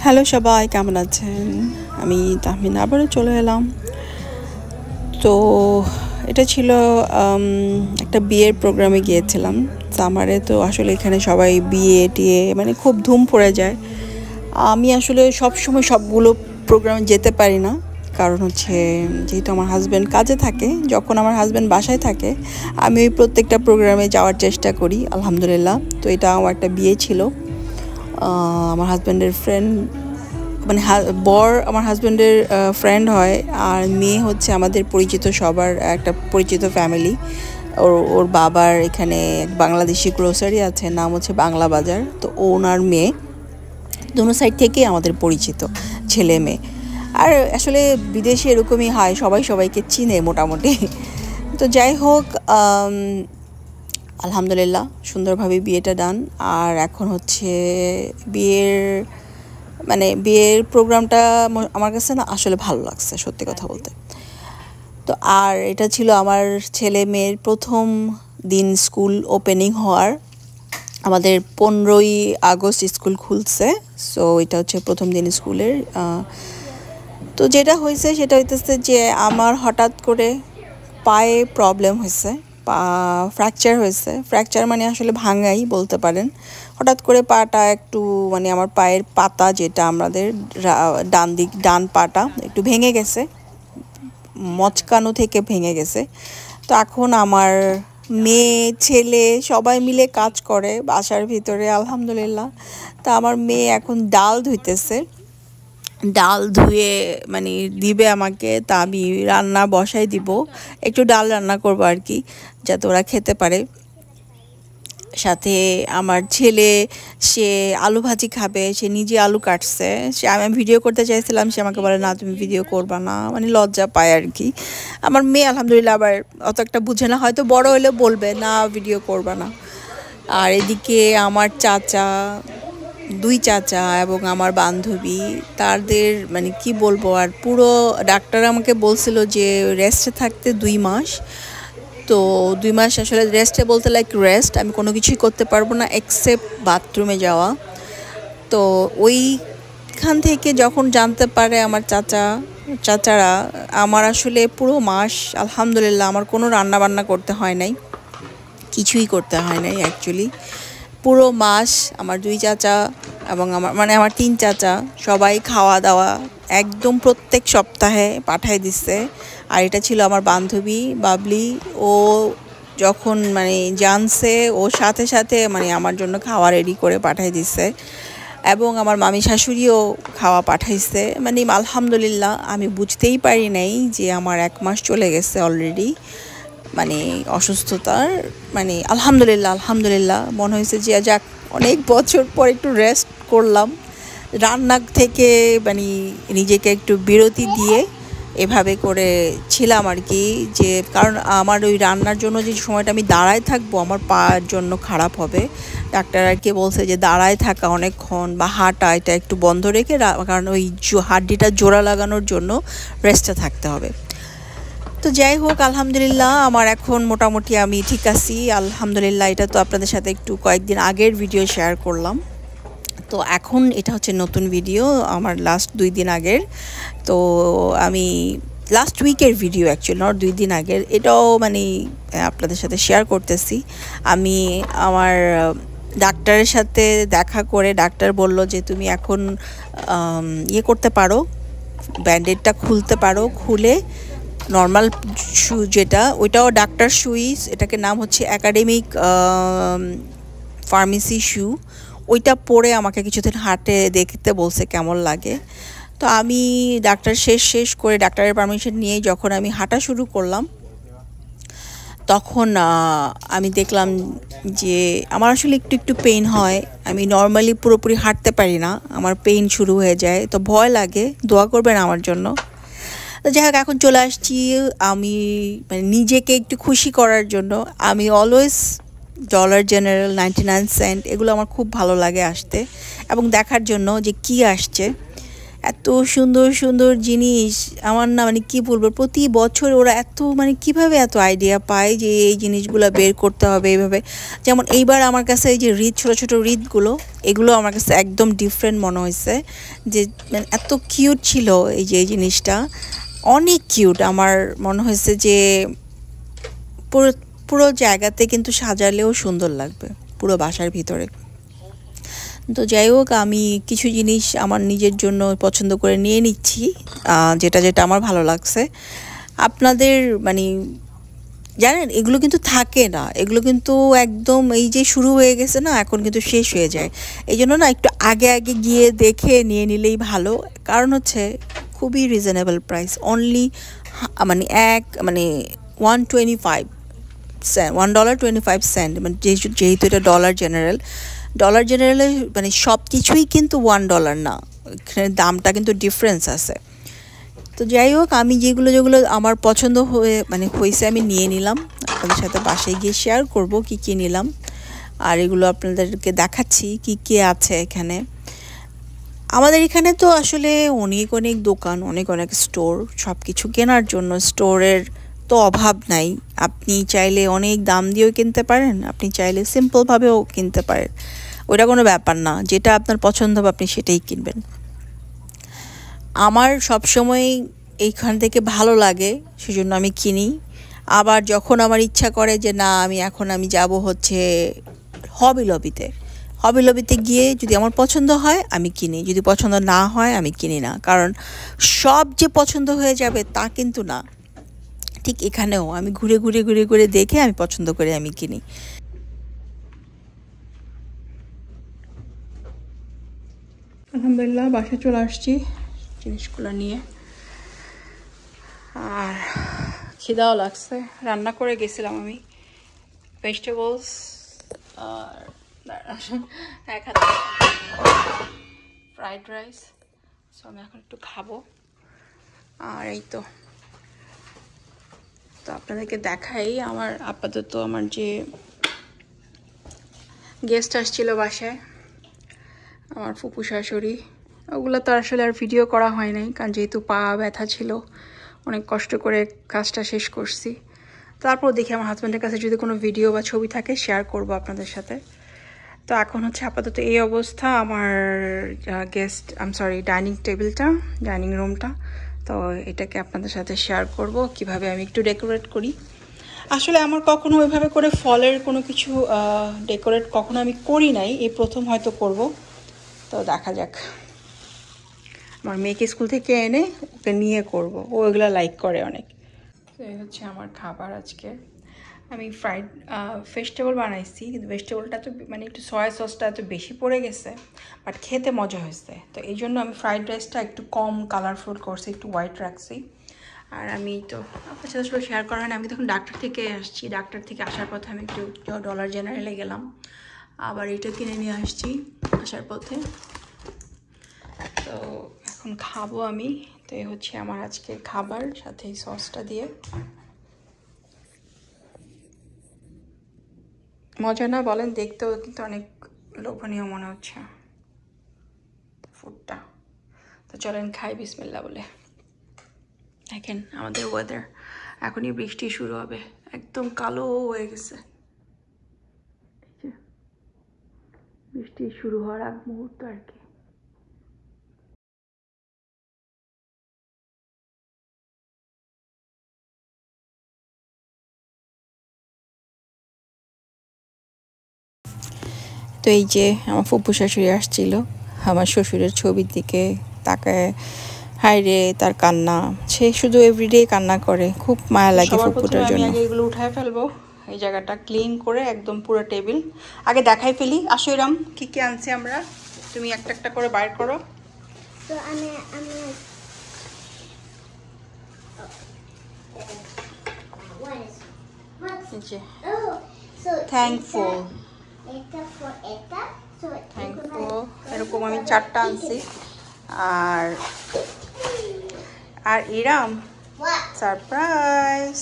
Hello সবাই, কেমন আছেন? আমি তাহমিন আবারও চলে এলাম। তো এটা ছিল একটা বিয়ের প্রোগ্রামে গিয়েছিলাম সামারে। তো আসলে এখানে সবাই বিয়ে টিয়ে মানে খুব ধুম পড়ে যায়। আমি আসলে সবসময় সবগুলো প্রোগ্রামে যেতে পারি না, কারণ হচ্ছে যেহেতু আমার হাজব্যান্ড কাজে থাকে। যখন আমার হাজব্যান্ড বাসায় থাকে আমি ওই প্রত্যেকটা প্রোগ্রামে যাওয়ার চেষ্টা করি, আলহামদুলিল্লাহ। তো এটা আমার একটা বিয়ে ছিল, আমার হাজব্যান্ডের ফ্রেন্ড, মানে বর আমার হাজব্যান্ডের ফ্রেন্ড হয়, আর মেয়ে হচ্ছে আমাদের পরিচিত সবার একটা পরিচিত ফ্যামিলি। ওর ওর বাবার এখানে এক বাংলাদেশি গ্রোসারি আছে, নাম হচ্ছে বাংলা বাজার। তো ওনার মেয়ে, দুনো সাইড থেকেই আমাদের পরিচিত, ছেলে মেয়ে। আর আসলে বিদেশে এরকমই হয়, সবাই সবাইকে চিনে মোটামুটি। তো যাই হোক, আলহামদুলিল্লাহ সুন্দরভাবে বিয়েটা ডান। আর এখন হচ্ছে বিয়ের বিয়ের প্রোগ্রামটা আমার কাছে না আসলে ভালো লাগছে, সত্যি কথা বলতে। তো আর এটা ছিল আমার ছেলে মেয়ের প্রথম দিন স্কুল ওপেনিং হওয়ার। আমাদের 15ই আগস্ট স্কুল খুলছে, সো এটা হচ্ছে প্রথম দিন স্কুলের। তো যেটা হয়েছে সেটা হইতেছে যে আমার হঠাৎ করে পায়ে প্রবলেম হয়েছে, পা ফ্র্যাকচার হয়েছে। ফ্র্যাকচার মানে আসলে ভাঙাই বলতে পারেন। হঠাৎ করে পাটা একটু, মানে আমার পায়ের পাতা যেটা আমাদের ডান পাটা একটু ভেঙে গেছে, মচকানো থেকে ভেঙে গেছে। তো এখন আমার মেয়ে ছেলে সবাই মিলে কাজ করে বাসার ভিতরে, আলহামদুলিল্লাহ। তা আমার মেয়ে এখন ডাল ধুইতেছে, ডাল ধুয়ে মানে দিবে আমাকে। তা আমি রান্না বসাই দিব, একটু ডাল রান্না করবো আর কি, যাতে ওরা খেতে পারে। সাথে আমার ছেলে, সে আলু ভাজি খাবে, সে নিজে আলু কাটছে। আমি ভিডিও করতে চাইছিলাম, সে আমাকে বলে না তুমি ভিডিও করবা না, মানে লজ্জা পায় আর কি। আমার মেয়ে আলহামদুলিল্লাহ আবার অত একটা বুঝে না, হয়তো বড় হলে বলবে না ভিডিও করবা না। আর এদিকে আমার চাচা, দুই চাচা এবং আমার বান্ধবী, তাদের মানে কি বলবো, আর পুরো ডাক্তার আমাকে বলছিল যে রেস্টে থাকতে 2 মাস। তো 2 মাস আসলে রেস্টে বলতে লাইক রেস্ট, আমি কোনো কিছুই করতে পারবো না এক্সেপ্ট বাথরুমে যাওয়া। তো ওইখান থেকে যখন জানতে পারে আমার চাচারা, আমার আসলে পুরো মাস আলহামদুলিল্লাহ আমার কোনো রান্না বান্না করতে হয় নাই, কিছুই করতে হয় নাই অ্যাকচুয়ালি। পুরো মাস আমার 2 চাচা এবং আমার 3 চাচা সবাই খাওয়া দাওয়া একদম প্রত্যেক সপ্তাহে পাঠায় দিচ্ছে। আর এটা ছিল আমার বান্ধবী বাবলি, ও যখন মানে জানছে, ও সাথে সাথে মানে আমার জন্য খাওয়া রেডি করে পাঠায় দিচ্ছে। এবং আমার মামি শাশুড়িও খাওয়া পাঠাইছে। মানে আলহামদুলিল্লাহ আমি বুঝতেই পারি নাই যে আমার 1 মাস চলে গেছে অলরেডি, মানে অসুস্থতার। মানে আলহামদুলিল্লাহ আলহামদুলিল্লাহ মনে হয়েছে যে যাক অনেক বছর পর একটু রেস্ট করলাম, রান্না থেকে মানে নিজেকে একটু বিরতি দিয়ে এভাবে করে ছিলাম আর কি। যে কারণ আমার ওই রান্নার জন্য যে সময়টা আমি দাঁড়ায় থাকবো আমার পায়ের জন্য খারাপ হবে। ডাক্তার আর কি বলছে যে দাঁড়ায় থাকা অনেকক্ষণ বা হাঁটা এটা একটু বন্ধ রেখে, কারণ ওই হাড্ডিটা জোড়া লাগানোর জন্য রেস্টে থাকতে হবে। তো যাই হোক আলহামদুলিল্লাহ আমার এখন মোটামুটি আমি ঠিক আছি আলহামদুলিল্লাহ। এটা তো আপনাদের সাথে একটু কয়েকদিন আগের ভিডিও শেয়ার করলাম। তো এখন এটা হচ্ছে নতুন ভিডিও, আমার লাস্ট 2 দিন আগের। তো আমি লাস্ট উইকের ভিডিও অ্যাকচুয়ালি, নট 2 দিন আগের। এটাও মানে আপনাদের সাথে শেয়ার করতেছি। আমি আমার ডাক্তারের সাথে দেখা করে ডাক্তার বলল যে তুমি এখন ইয়ে করতে পারো, ব্যান্ডেডটা খুলতে পারো, খুলে নর্মাল শু যেটা, ওইটাও ডাক্তার শুই, এটাকে নাম হচ্ছে একাডেমিক ফার্মেসি শু, ওইটা পরে আমাকে কিছুদিন হাঁটে দেখতে বলছে কেমন লাগে। তো আমি ডাক্তার শেষ করে ডাক্তারের পারমিশন নিয়ে যখন আমি হাঁটা শুরু করলাম, তখন আমি দেখলাম যে আমার আসলে একটু একটু পেইন হয়। আমি নর্মালি পুরোপুরি হাঁটতে পারি না, আমার পেইন শুরু হয়ে যায়। তো ভয় লাগে, দোয়া করবেন আমার জন্য। তো যাই হোক এখন চলে আসছি আমি মানে নিজেকে একটু খুশি করার জন্য। আমি অলওয়েজ ডলার জেনারেল, 99 সেন্ট, এগুলো আমার খুব ভালো লাগে আসতে এবং দেখার জন্য যে কি আসছে। এত সুন্দর সুন্দর জিনিস আমার না মানে কি বলবো, প্রতি বছর ওরা এত মানে কিভাবে এত আইডিয়া পায় যে এই জিনিসগুলো বের করতে হবে এইভাবে। যেমন এইবার আমার কাছে এই যে রিদ, ছোট ছোট রিদগুলো, এগুলো আমার কাছে একদম ডিফারেন্ট মনে হয়েছে। যে মানে এত কিউট ছিল এই যে এই জিনিসটা, অনেক কিউট। আমার মনে হয়েছে যে পুরো পুরো জায়গাতে কিন্তু সাজালেও সুন্দর লাগবে পুরো বাসার ভিতরে। তো যাই হোক, আমি কিছু জিনিস আমার নিজের জন্য পছন্দ করে নিয়ে নিচ্ছি, যেটা যেটা আমার ভালো লাগছে। আপনাদের মানে জানেন এগুলো কিন্তু থাকে না, এগুলো কিন্তু একদম এই যে শুরু হয়ে গেছে না, এখন কিন্তু শেষ হয়ে যায়। এই জন্য না একটু আগে আগে গিয়ে দেখে নিয়ে নিলেই ভালো। কারণ হচ্ছে খুবই রিজনেবল প্রাইস, অনলি মানে মানে 125 সেন্ট, $1.25। মানে যেহেতু এটা ডলার জেনারেলে মানে সব কিছুই কিন্তু $1 না, এখানে দামটা কিন্তু ডিফারেন্স আছে। তো যাই হোক, আমি যেগুলো যেগুলো আমার পছন্দ হয়েছে আমি নিয়ে নিলাম। আপনাদের সাথে বাসায় গিয়ে শেয়ার করব কি কি নিলাম, আর এগুলো আপনাদেরকে দেখাচ্ছি কি কি আছে এখানে। আমাদের এখানে তো আসলে অনেক অনেক দোকান, অনেক অনেক স্টোর, সব কিছু কেনার জন্য স্টোরের তো অভাব নাই। আপনি চাইলে অনেক দাম দিয়েও কিনতে পারেন, আপনি চাইলে সিম্পলভাবেও কিনতে পারেন, ওটা কোনো ব্যাপার না। যেটা আপনার পছন্দ হবে আপনি সেটাই কিনবেন। আমার সবসময় এইখান থেকে ভালো লাগে, সেজন্য আমি কিনি। আবার যখন আমার ইচ্ছা করে যে না আমি যাব হচ্ছে হবি লবিতে গিয়ে যদি আমার পছন্দ হয় আমি কিনি, যদি পছন্দ না হয় আমি কিনি না। কারণ সব যে পছন্দ হয়ে যাবে তা কিন্তু না। ঠিক এখানেও আমি ঘুরে ঘুরে ঘুরে ঘুরে দেখে আমি পছন্দ করে আমি কিনি। আলহামদুলিল্লাহ বাসায় চলে আসছি জিনিসগুলো নিয়ে, আর খিদাও লাগছে। রান্না করে গেছিলাম আমি ভেজিটেবলস, আর এক হাতে ফ্রাইড রাইস। সো আমি এখন একটু খাবো। আর এই তো আপনাদেরকে দেখাই আমার আপাতত আমার যে গেস্ট আসছিল বাসায়, আমার ফুপু শাশুড়ি। ওগুলো তো আসলে আর ভিডিও করা হয় নাই, কারণ যেহেতু পা ব্যথা ছিল, অনেক কষ্ট করে কাজটা শেষ করছি। তারপর দেখি আমার হাজব্যান্ডের কাছে যদি কোনো ভিডিও বা ছবি থাকে শেয়ার করব আপনাদের সাথে। তো এখন হচ্ছে আপাতত এই অবস্থা আমার ডাইনিং রুমটা। তো এটাকে আপনাদের সাথে শেয়ার করব কিভাবে আমি একটু ডেকোরেট করি। আসলে আমার কখনো ওইভাবে করে ফলের কোনো কিছু ডেকোরেট কখনো আমি করি নাই, এই প্রথম হয়তো করব। তো দেখা যাক, আমার মেয়েকে স্কুল থেকে এনে ওকে নিয়ে করব, ও এগুলো লাইক করে অনেক। তো এই হচ্ছে আমার খাবার আজকে। আমি ফ্রাইড ভেজিটেবল বানাইছি, কিন্তু ভেজিটেবলটা তো মানে একটু সয়া সসটা এত বেশি পড়ে গেছে, বাট খেতে মজা হয়েছে। তো এই জন্য আমি ফ্রাইড রাইসটা একটু কম কালারফুল করছি, একটু হোয়াইট রাখছি। আর আমি তো আপনার সাথে আসলে শেয়ার করা হয় না, আমি তখন ডাক্তার থেকে আসছি, ডাক্তার থেকে আসার পথে আমি একটু ডলার জেনারেলে গেলাম, আবার এটা কিনে নিয়ে আসছি আসার পথে। তো এখন খাবো আমি। তো এই হচ্ছে আমার আজকের খাবার, সাথে এই সসটা দিয়ে। মজা না বলেন? দেখতেও কিন্তু অনেক লোভনীয় মনে হচ্ছে ফুডটা। তো চলেন খাই বিসমিল্লাহ বলে। দেখেন আমাদের ওয়েদার, এখনই বৃষ্টি শুরু হবে, একদম কালো হয়ে গেছে। বৃষ্টি শুরু হওয়ার আগ মুহূর্ত আর কি। তো এই যে আমার ফুপু শাশুড়ি আসছিল, আমার শ্বশুরের ছবির দিকে তাকায়, হায় রে তার কান্না, সে শুধু এভরিডে কান্না করে, খুব মায়া লাগে ফুপুটার জন্য। আমি আগে এগুলো উঠায় ফেলবো, এই জায়গাটা ক্লিন করে একদম পুরো টেবিল আগে দেখাই ফেলি। আসো এরম কি কি আনছি আমরা, তুমি একটা একটা করে বাইর করো। তো আমি থ্যাঙ্কফুল এরকম আমি 4টা আনছি। আর আর ইরাম সারপ্রাইজ,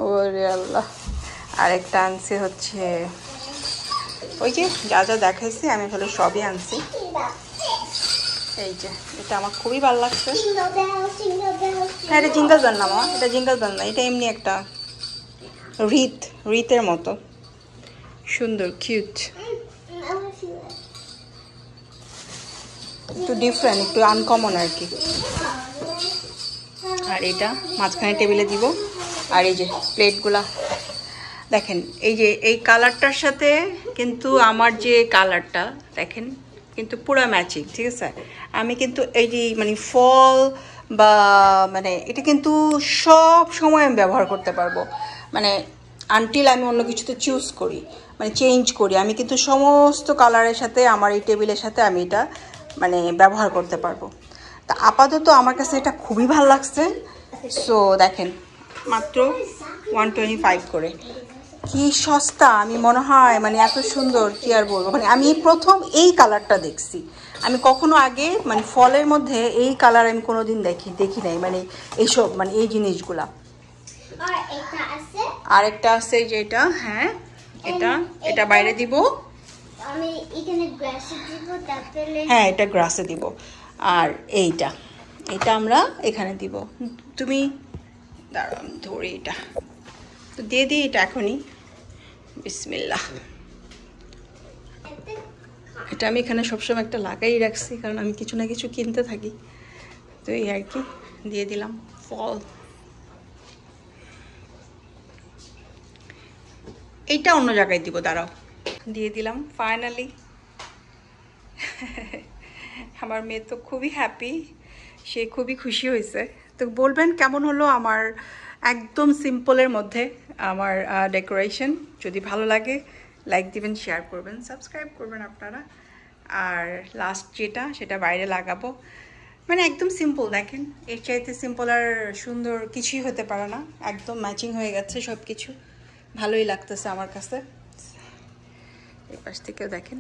ওরে আল্লাহ। আরেকটা আনছি হচ্ছে ওই যে যা যা দেখাইছি আমি আসলে সবই আনছি। এই যে এটা আমার খুবই ভালো লাগছে। হ্যাঁ এটা জিঙ্গল বেল না মা, এটা জিঙ্গল বেল না, এটা এমনি একটা রিতের মতো সুন্দর কিউট, একটু ডিফারেন্ট, একটু আনকমন আর কি। আর এটা মাঝখানে টেবিলে দিব। আর এই যে প্লেটগুলা দেখেন, এই যে এই কালারটার সাথে কিন্তু আমার যে কালারটা দেখেন কিন্তু পুরো ম্যাচিং, ঠিক আছে। আমি কিন্তু এই যে মানে ফল বা মানে এটা কিন্তু সব সময় আমি ব্যবহার করতে পারবো, মানে আনটিল আমি অন্য কিছুতে চুজ করি, মানে চেঞ্জ করি, আমি কিন্তু সমস্ত কালারের সাথে আমার এই টেবিলের সাথে আমি এটা মানে ব্যবহার করতে পারবো। তা আপাতত আমার কাছে এটা খুবই ভালো লাগছে। সো দেখেন মাত্র 125 করে, কি সস্তা। আমি মনে হয় মানে এত সুন্দর কি আর বলবো, মানে আমি প্রথম এই কালারটা দেখছি, আমি কখনো আগে মানে ফলের মধ্যে এই কালার আমি কোনোদিন দেখি নাই, মানে এইসব মানে এই জিনিসগুলা। আরেকটা আছে যে এটা, হ্যাঁ এটা বাইরে দিব, হ্যাঁ এটা গ্রাসে দিব। আর এটা আমরা এখানে দিব। তুমি দাঁড়াও ধরে এটা তো দিয়ে দিই, এটা এখনই বিসমিল্লাহ। এটা আমি এখানে সবসময় একটা লাগাই রাখছি, কারণ আমি কিছু না কিছু কিনতে থাকি, তো এই আর কি দিয়ে দিলাম ফল। এইটা অন্য জায়গায় দিব, দাঁড়াও দিয়ে দিলাম ফাইনালি। আমার মেয়ে তো খুবই হ্যাপি, সে খুবই খুশি হয়েছে। তো বলবেন কেমন হলো আমার একদম সিম্পলের মধ্যে আমার ডেকোরেশন। যদি ভালো লাগে লাইক দিবেন, শেয়ার করবেন, সাবস্ক্রাইব করবেন আপনারা। আর লাস্ট যেটা সেটা বাইরে লাগাবো, মানে একদম সিম্পল। দেখেন এর চাইতে সিম্পল আর সুন্দর কিছুই হতে পারে না, একদম ম্যাচিং হয়ে গেছে সব কিছু, ভালোই লাগতেছে আমার কাছে। এই পাশ থেকেও দেখেন।